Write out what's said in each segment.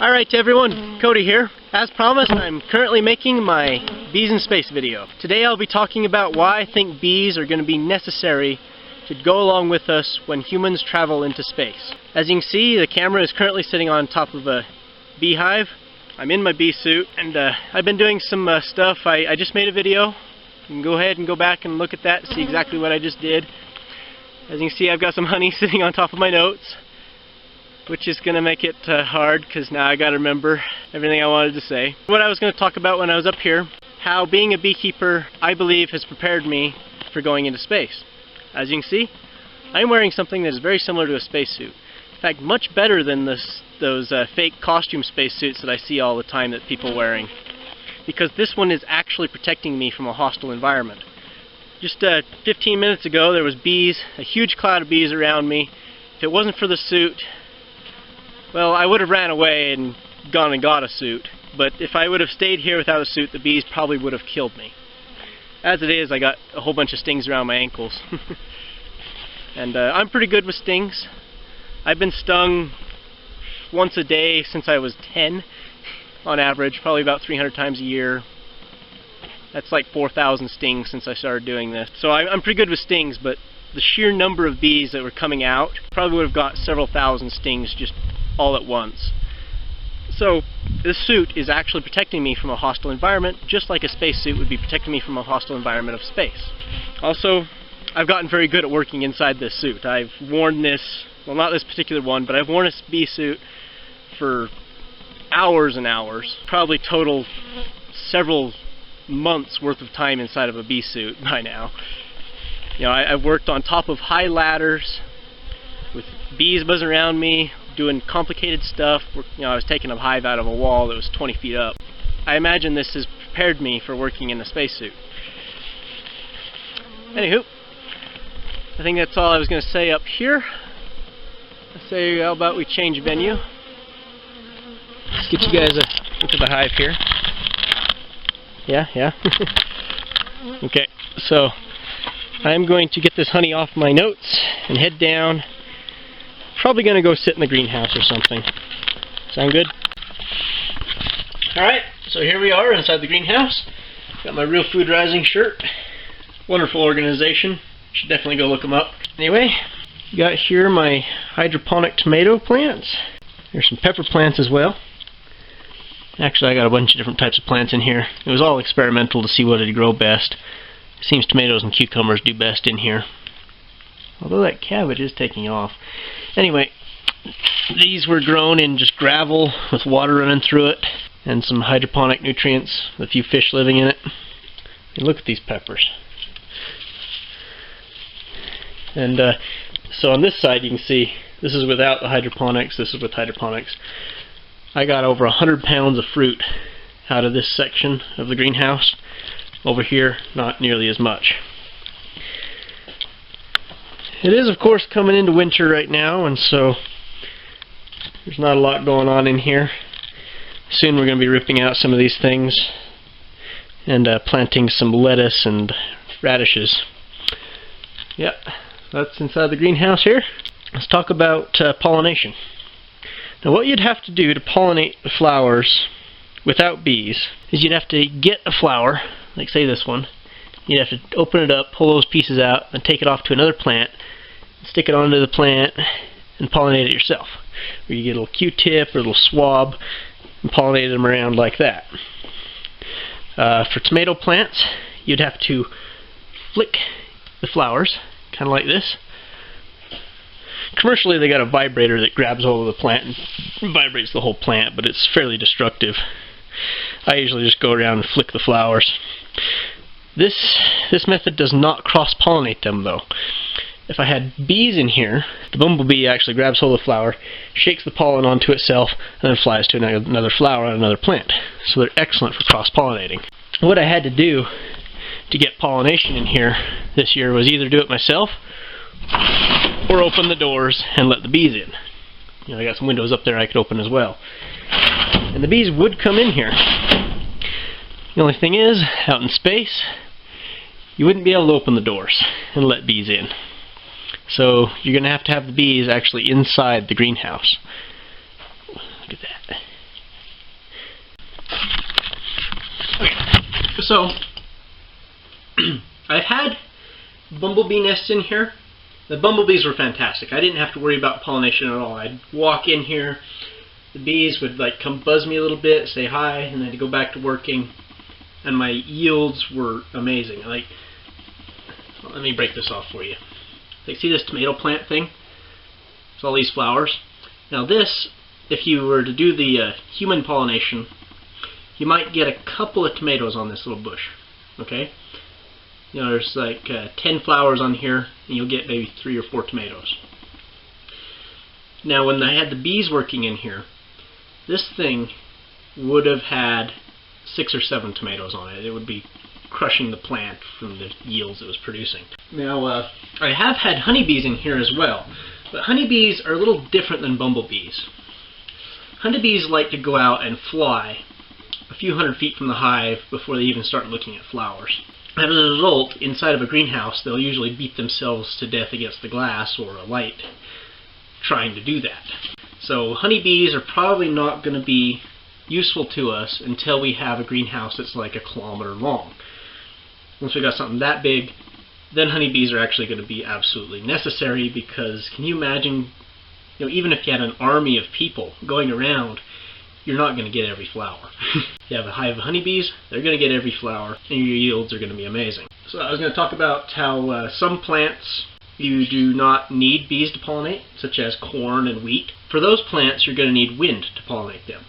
Alright everyone, Cody here. As promised, I'm currently making my Bees in Space video. Today I'll be talking about why I think bees are going to be necessary to go along with us when humans travel into space. As you can see, the camera is currently sitting on top of a beehive. I'm in my bee suit, and I've been doing some stuff. I just made a video. You can go ahead and go back and look at that, see exactly what I just did. As you can see, I've got some honey sitting on top of my notes, which is going to make it hard because now I got to remember everything I wanted to say. What I was going to talk about when I was up here, how being a beekeeper, I believe, has prepared me for going into space. As you can see, I'm wearing something that is very similar to a spacesuit. In fact, much better than those fake costume spacesuits that I see all the time that people are wearing. Because this one is actually protecting me from a hostile environment. Just 15 minutes ago, there was bees, a huge cloud of bees around me. If it wasn't for the suit, well, I would have ran away and gone and got a suit. But if I would have stayed here without a suit, the bees probably would have killed me. As it is, I got a whole bunch of stings around my ankles. And I'm pretty good with stings. I've been stung once a day since I was 10, on average, probably about 300 times a year. That's like 4,000 stings since I started doing this. So I'm pretty good with stings, but the sheer number of bees that were coming out probably would have got several thousand stings just all at once. So this suit is actually protecting me from a hostile environment, just like a spacesuit would be protecting me from a hostile environment of space. Also, I've gotten very good at working inside this suit. I've worn this, well, not this particular one, but I've worn a bee suit for hours and hours, probably total several months worth of time inside of a bee suit by now. You know, I've worked on top of high ladders with bees buzzing around me, doing complicated stuff. You know, I was taking a hive out of a wall that was 20 feet up. I imagine this has prepared me for working in a spacesuit. Anywho, I think that's all I was going to say up here. I say, how about we change venue? Let's get you guys a look at the hive here. Yeah. Okay, so I'm going to get this honey off my notes and head down. Probably going to go sit in the greenhouse or something. Sound good? Alright, so here we are inside the greenhouse. Got my Real Food Rising shirt. Wonderful organization. Should definitely go look them up. Anyway, got here my hydroponic tomato plants. There's some pepper plants as well. Actually, I got a bunch of different types of plants in here. It was all experimental to see what would grow best. It seems tomatoes and cucumbers do best in here. Although that cabbage is taking off. Anyway, these were grown in just gravel with water running through it and some hydroponic nutrients with a few fish living in it. And look at these peppers. And so on this side you can see this is without the hydroponics, this is with hydroponics. I got over 100 pounds of fruit out of this section of the greenhouse. Over here, not nearly as much. It is, of course, coming into winter right now, and so there's not a lot going on in here. Soon we're going to be ripping out some of these things and planting some lettuce and radishes. Yep, that's inside the greenhouse here. Let's talk about pollination. Now, what you'd have to do to pollinate the flowers without bees is you'd have to get a flower, like say this one. You'd have to open it up, pull those pieces out, and take it off to another plant, stick it onto the plant, and pollinate it yourself. Or you get a little Q-tip or a little swab and pollinate them around like that. For tomato plants, you'd have to flick the flowers, kind of like this. Commercially, they got a vibrator that grabs hold of the plant and vibrates the whole plant, but it's fairly destructive. I usually just go around and flick the flowers. This method does not cross-pollinate them, though. If I had bees in here, the bumblebee actually grabs hold of the flower, shakes the pollen onto itself, and then flies to another flower on another plant. So they're excellent for cross-pollinating. What I had to do to get pollination in here this year was either do it myself or open the doors and let the bees in. You know, I got some windows up there I could open as well. And the bees would come in here. The only thing is, out in space, you wouldn't be able to open the doors and let bees in. So you're going to have the bees actually inside the greenhouse. Look at that. So, I've had bumblebee nests in here. The bumblebees were fantastic. I didn't have to worry about pollination at all. I'd walk in here, the bees would like come buzz me a little bit, say hi, and then I'd go back to working, and my yields were amazing. Like, let me break this off for you. Like, see this tomato plant thing? It's all these flowers. Now this, if you were to do the human pollination, you might get a couple of tomatoes on this little bush. Okay? You know, there's like 10 flowers on here, and you'll get maybe 3 or 4 tomatoes. Now, when I had the bees working in here, this thing would have had 6 or 7 tomatoes on it. It would be crushing the plant from the yields it was producing. Now, I have had honeybees in here as well, but honeybees are a little different than bumblebees. Honeybees like to go out and fly a few hundred feet from the hive before they even start looking at flowers. As a result, inside of a greenhouse, they'll usually beat themselves to death against the glass or a light trying to do that. So honeybees are probably not going to be useful to us until we have a greenhouse that's like a kilometer long. Once we got something that big, then honeybees are actually going to be absolutely necessary, because can you imagine, you know, even if you had an army of people going around, you're not going to get every flower. If you have a hive of honeybees, they're going to get every flower, and your yields are going to be amazing. So I was going to talk about how some plants you do not need bees to pollinate, such as corn and wheat. For those plants, you're going to need wind to pollinate them,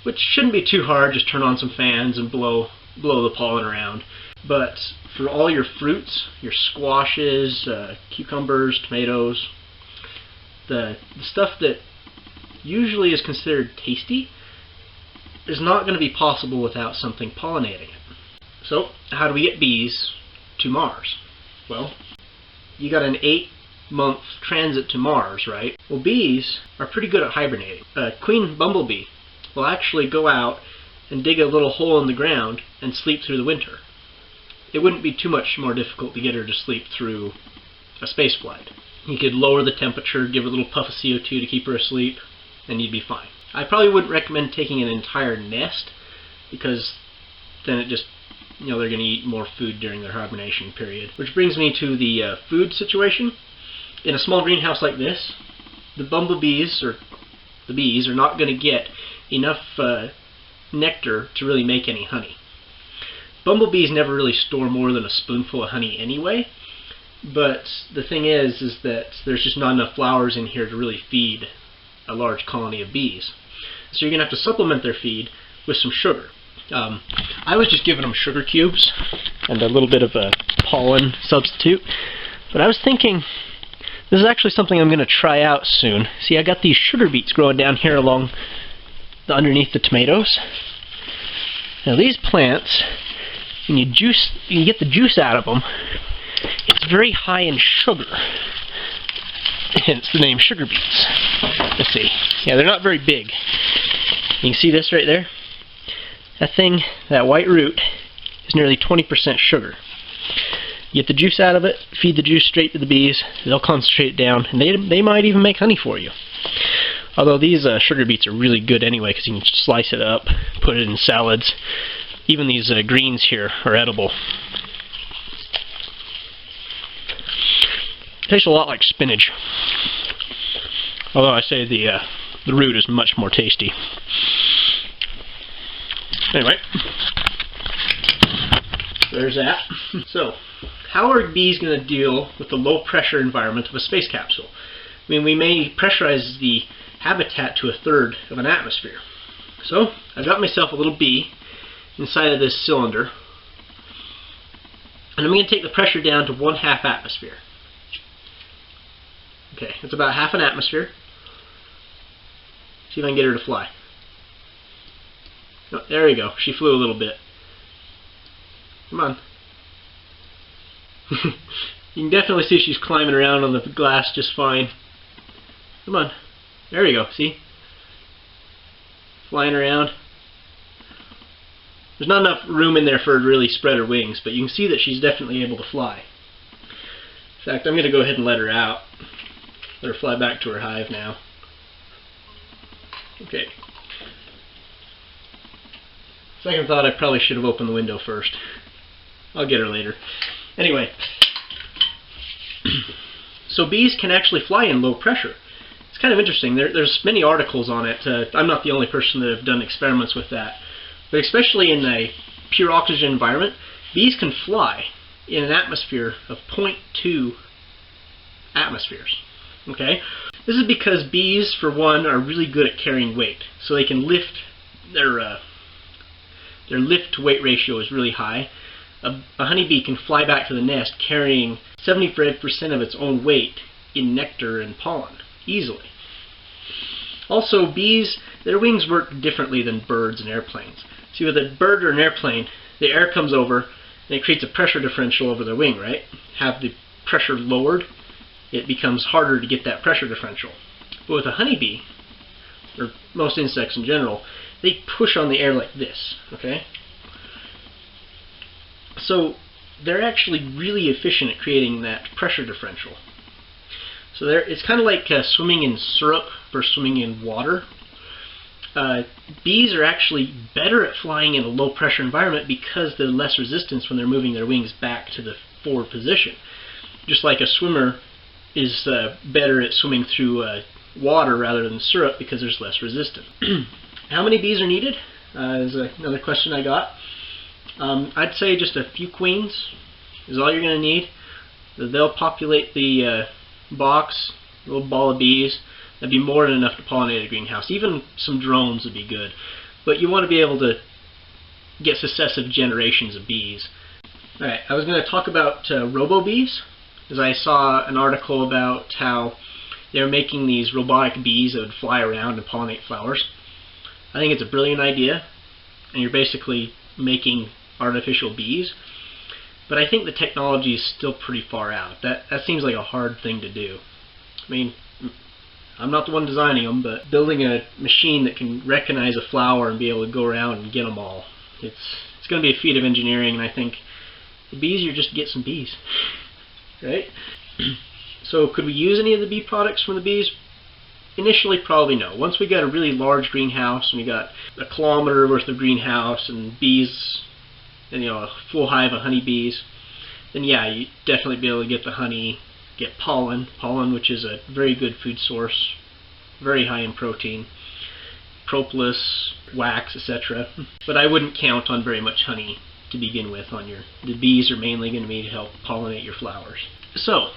which shouldn't be too hard. Just turn on some fans and blow the pollen around. But for all your fruits, your squashes, cucumbers, tomatoes, the stuff that usually is considered tasty is not going to be possible without something pollinating it. So, how do we get bees to Mars? Well, you got an 8-month transit to Mars, right? Well, bees are pretty good at hibernating. Queen bumblebee will actually go out and dig a little hole in the ground and sleep through the winter. It wouldn't be too much more difficult to get her to sleep through a space flight. You could lower the temperature, give her a little puff of CO2 to keep her asleep, and you'd be fine. I probably wouldn't recommend taking an entire nest, because then it just, you know, they're going to eat more food during their hibernation period. Which brings me to the food situation. In a small greenhouse like this, the bumblebees, or the bees, are not going to get enough nectar to really make any honey. Bumblebees never really store more than a spoonful of honey anyway, but the thing is that there's just not enough flowers in here to really feed a large colony of bees. So you're going to have to supplement their feed with some sugar. I was just giving them sugar cubes and a little bit of a pollen substitute, but I was thinking this is actually something I'm going to try out soon. See, I got these sugar beets growing down here along underneath the tomatoes. Now these plants, when you get the juice out of them, it's very high in sugar. Hence the name sugar beets. Let's see. Yeah, they're not very big. You can see this right there. That thing, that white root, is nearly 20% sugar. You get the juice out of it, feed the juice straight to the bees, they'll concentrate it down, and they might even make honey for you. Although these sugar beets are really good anyway, because you can slice it up, put it in salads. Even these greens here are edible. It tastes a lot like spinach. Although I say the root is much more tasty. Anyway, there's that. So, how are bees going to deal with the low pressure environment of a space capsule? I mean, we may pressurize the habitat to 1/3 of an atmosphere. So, I've got myself a little bee inside of this cylinder, and I'm going to take the pressure down to 1/2 atmosphere. Okay, it's about half an atmosphere. See if I can get her to fly. Oh, there we go. She flew a little bit. Come on. You can definitely see she's climbing around on the glass just fine. Come on. There we go. See? Flying around. There's not enough room in there for her to really spread her wings, but you can see that she's definitely able to fly. In fact, I'm going to go ahead and let her out. Let her fly back to her hive now. Okay. Second thought, I probably should have opened the window first. I'll get her later. Anyway, so bees can actually fly in low pressure. It's kind of interesting. There's many articles on it. I'm not the only person that have done experiments with that. But especially in a pure oxygen environment, bees can fly in an atmosphere of 0.2 atmospheres. Okay? This is because bees, for one, are really good at carrying weight. So they can lift, their lift to weight ratio is really high. A honeybee can fly back to the nest carrying 75% of its own weight in nectar and pollen, easily. Also, bees, their wings work differently than birds and airplanes. See, with a bird or an airplane, the air comes over and it creates a pressure differential over the wing, right? Have the pressure lowered, it becomes harder to get that pressure differential. But with a honeybee, or most insects in general, they push on the air like this, okay? So they're actually really efficient at creating that pressure differential. So it's kind of like swimming in syrup versus swimming in water. Bees are actually better at flying in a low pressure environment because there's less resistance when they're moving their wings back to the forward position. Just like a swimmer is better at swimming through water rather than syrup because there's less resistance. How many bees are needed? Is another question I got. I'd say just a few queens is all you're going to need. They'll populate the box, a little ball of bees. That'd be more than enough to pollinate a greenhouse. Even some drones would be good. But you want to be able to get successive generations of bees. Alright, I was going to talk about robo-bees, because I saw an article about how they're making these robotic bees that would fly around and pollinate flowers. I think it's a brilliant idea, and you're basically making artificial bees. But I think the technology is still pretty far out. That seems like a hard thing to do. I mean, I'm not the one designing them, but building a machine that can recognize a flower and be able to go around and get them all, it's going to be a feat of engineering, and I think it'd be easier just to get some bees. Right? So could we use any of the bee products from the bees? Initially, probably no. Once we got a really large greenhouse and we got a kilometer worth of greenhouse and bees, and a full hive of honeybees, then yeah, you'd definitely be able to get the honey, get pollen, which is a very good food source, very high in protein, propolis, wax, etc. But I wouldn't count on very much honey to begin with on the bees are mainly going to be to help pollinate your flowers. So,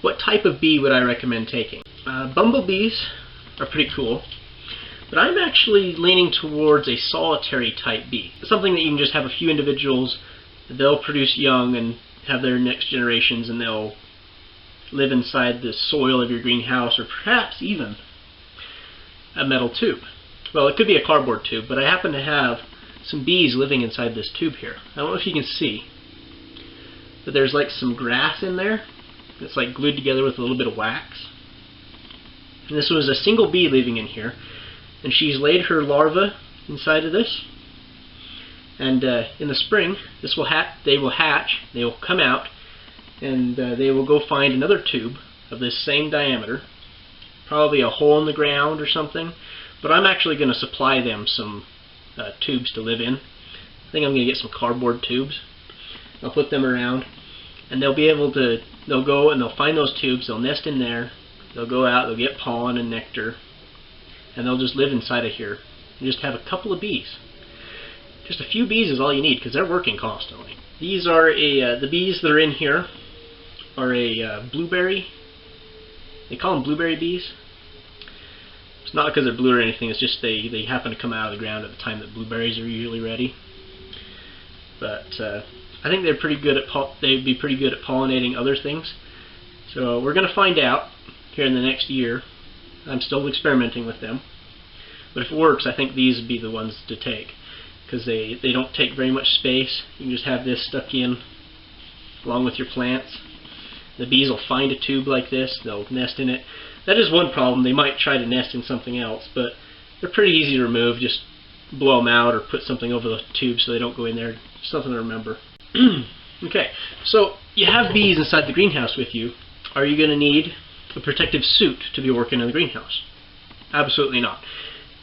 what type of bee would I recommend taking? Bumblebees are pretty cool, but I'm actually leaning towards a solitary type bee. Something that you can just have a few individuals, they'll produce young and have their next generations, and they'll live inside the soil of your greenhouse, or perhaps even a metal tube. Well, it could be a cardboard tube, but I happen to have some bees living inside this tube here. I don't know if you can see, but there's like some grass in there that's like glued together with a little bit of wax. And this was a single bee living in here, and she's laid her larvae inside of this. And in the spring, they will hatch, they will come out, and they will go find another tube of this same diameter, probably a hole in the ground or something. But I'm actually going to supply them some tubes to live in. I think I'm going to get some cardboard tubes. I'll put them around, and they'll go and they'll find those tubes, they'll nest in there, they'll go out, they'll get pollen and nectar, and they'll just live inside of here and just have a couple of bees. Just a few bees is all you need, because they're working constantly. These are the bees that are in here are a blueberry. They call them blueberry bees. It's not because they're blue or anything, it's just they happen to come out of the ground at the time that blueberries are usually ready. But I think they'd be pretty good at pollinating other things. So we're going to find out here in the next year. I'm still experimenting with them. But if it works, I think these would be the ones to take, because they don't take very much space. You can just have this stuck in along with your plants. The bees will find a tube like this, they'll nest in it. That is one problem. They might try to nest in something else, but they're pretty easy to remove. Just blow them out or put something over the tube so they don't go in there. Something to remember. Okay, so you have bees inside the greenhouse with you. Are you going to need a protective suit to be working in the greenhouse? Absolutely not.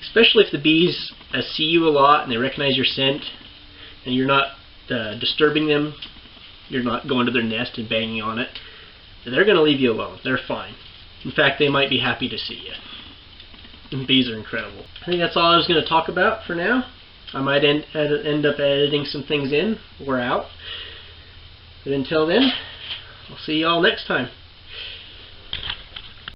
Especially if the bees see you a lot and they recognize your scent, and you're not disturbing them. You're not going to their nest and banging on it. They're going to leave you alone. They're fine. In fact, they might be happy to see you. And bees are incredible. I think that's all I was going to talk about for now. I might end up editing some things in or out. But until then, I'll see you all next time.